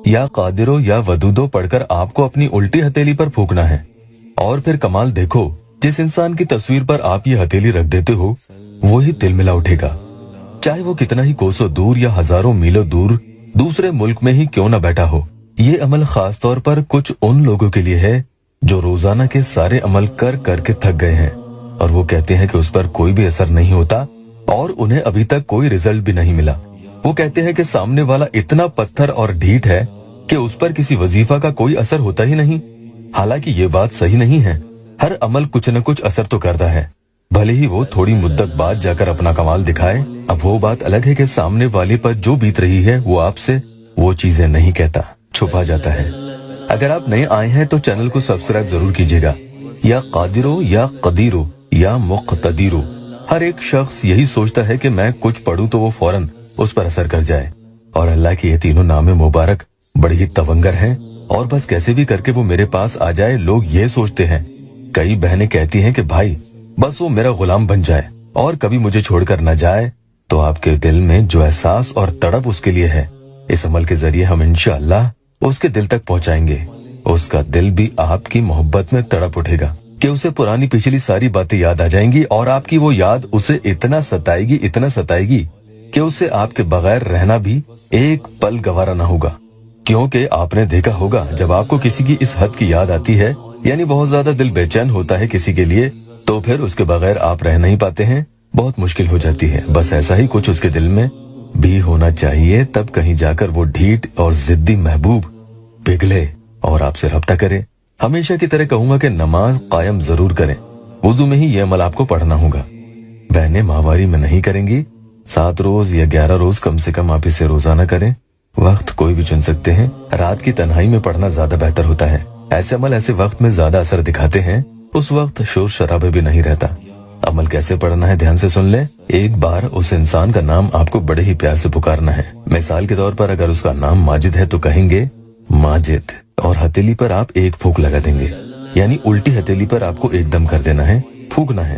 या कादिरो या वदूदो पढ़कर आपको अपनी उल्टी हथेली पर फूकना है। और फिर कमाल देखो, जिस इंसान की तस्वीर पर आप ये हथेली रख देते हो वो ही तिलमिला उठेगा, चाहे वो कितना ही कोसों दूर या हजारों मीलों दूर दूसरे मुल्क में ही क्यों न बैठा हो। ये अमल खास तौर पर कुछ उन लोगों के लिए है जो रोजाना के सारे अमल कर करके थक गए हैं और वो कहते हैं कि उस पर कोई भी असर नहीं होता और उन्हें अभी तक कोई रिजल्ट भी नहीं मिला। वो कहते हैं कि सामने वाला इतना पत्थर और ढीठ है कि उस पर किसी वजीफा का कोई असर होता ही नहीं। हालांकि ये बात सही नहीं है। हर अमल कुछ न कुछ असर तो करता है, भले ही वो थोड़ी मुद्दत बाद जाकर अपना कमाल दिखाए। अब वो बात अलग है कि सामने वाले पर जो बीत रही है वो आपसे वो चीजें नहीं कहता, छुपा जाता है। अगर आप नए आए हैं तो चैनल को सब्सक्राइब जरूर कीजिएगा। या कादिरो या कदीरो या मुक्तदीरो, हर एक शख्स यही सोचता है कि मैं कुछ पढ़ूं तो वो फौरन उस पर असर कर जाए। और अल्लाह के ये तीनों नामे मुबारक बड़े ही तवंगर हैं और बस कैसे भी करके वो मेरे पास आ जाए, लोग ये सोचते हैं। कई बहनें कहती हैं कि भाई बस वो मेरा गुलाम बन जाए और कभी मुझे छोड़कर न जाए। तो आपके दिल में जो एहसास और तड़प उसके लिए है, इस अमल के जरिए हम इंशाअल्लाह उसके दिल तक पहुंचाएंगे। उसका दिल भी आपकी मोहब्बत में तड़प उठेगा कि उसे पुरानी पिछली सारी बातें याद आ जाएंगी और आपकी वो याद उसे इतना सताएगी कि उसे आपके बगैर रहना भी एक पल गवारा ना होगा। क्योंकि आपने देखा होगा जब आपको किसी की इस हद की याद आती है, यानी बहुत ज्यादा दिल बेचैन होता है किसी के लिए, तो फिर उसके बगैर आप रह नहीं पाते हैं, बहुत मुश्किल हो जाती है। बस ऐसा ही कुछ उसके दिल में भी होना चाहिए, तब कहीं जाकर वो ढीठ और जिद्दी महबूब पिघले और आपसे रब्ता करे। हमेशा की तरह कहूंगा कि नमाज कायम जरूर करें, वुजू में ही ये अमल आपको पढ़ना होगा। बहनें माहवारी में नहीं करेंगी, 7 रोज या 11 रोज कम से कम आप इसे रोजाना करें। वक्त कोई भी चुन सकते हैं, रात की तन्हाई में पढ़ना ज्यादा बेहतर होता है। ऐसे अमल ऐसे वक्त में ज्यादा असर दिखाते हैं, उस वक्त शोर शराबे भी नहीं रहता। अमल कैसे पढ़ना है ध्यान से सुन ले। एक बार उस इंसान का नाम आपको बड़े ही प्यार से पुकारना है। मिसाल के तौर पर अगर उसका नाम माजिद है तो कहेंगे माजिद, और हथेली पर आप एक फूंक लगा देंगे, यानी उल्टी हथेली पर आपको एकदम कर देना है, फूंकना है।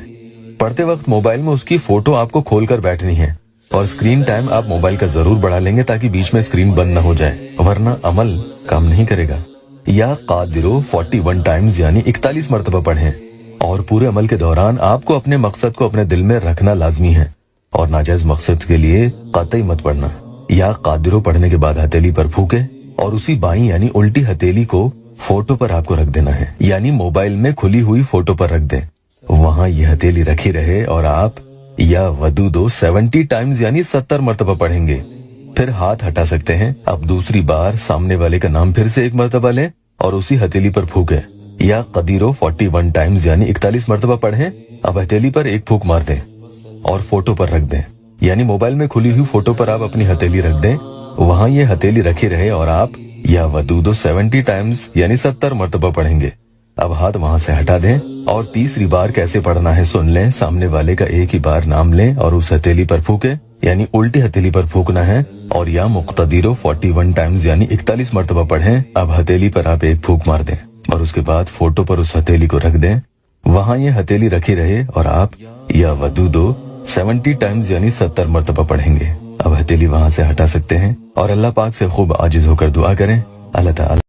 पढ़ते वक्त मोबाइल में उसकी फोटो आपको खोलकर बैठनी है और स्क्रीन टाइम आप मोबाइल का जरूर बढ़ा लेंगे ताकि बीच में स्क्रीन बंद न हो जाए, वरना अमल काम नहीं करेगा। या कादिरो 41 टाइम्स यानी 41 मरतबा पढ़ें और पूरे अमल के दौरान आपको अपने मकसद को अपने दिल में रखना लाजमी है और नाजायज मकसद के लिए कतई मत पढ़ना। या कादिरो पढ़ने के बाद हथेली पर फूके और उसी बाईं यानी उल्टी हथेली को फोटो पर आपको रख देना है, यानी मोबाइल में खुली हुई फोटो पर रख दें, वहाँ ये हथेली रखी रहे और आप या वदूदो 70 टाइम्स यानी 70 मरतबा पढ़ेंगे। फिर हाथ हटा सकते हैं। अब दूसरी बार सामने वाले का नाम फिर से एक मरतबा लें और उसी हथेली पर फूके। या कदीरो 41 टाइम्स यानी 41 मरतबा पढ़ें। अब हथेली पर एक फूक मार दें और फोटो पर रख दें, यानी मोबाइल में खुली हुई फोटो पर आप अपनी हथेली रख दें, वहाँ ये हथेली रखी रहे और आप या वदूदो 70 टाइम्स यानी 70 मरतबा पढ़ेंगे। अब हाथ वहाँ से हटा दें और तीसरी बार कैसे पढ़ना है सुन लें। सामने वाले का एक ही बार नाम लें और उस हथेली पर फूके, यानी उल्टी हथेली पर फूकना है और या मुक्तदीरो 41 टाइम्स यानी 41 मरतबा पढ़ें। अब हथेली पर आप एक फूक मार दें और उसके बाद फोटो पर उस हथेली को रख दें, वहाँ ये हथेली रखी रहे और आप या वदूदो 70 टाइम्स यानी 70 मरतबा पढ़ेंगे। अब हथेली वहाँ से हटा सकते हैं और अल्लाह पाक से खूब आजिज होकर दुआ करें। अल्लाह ताला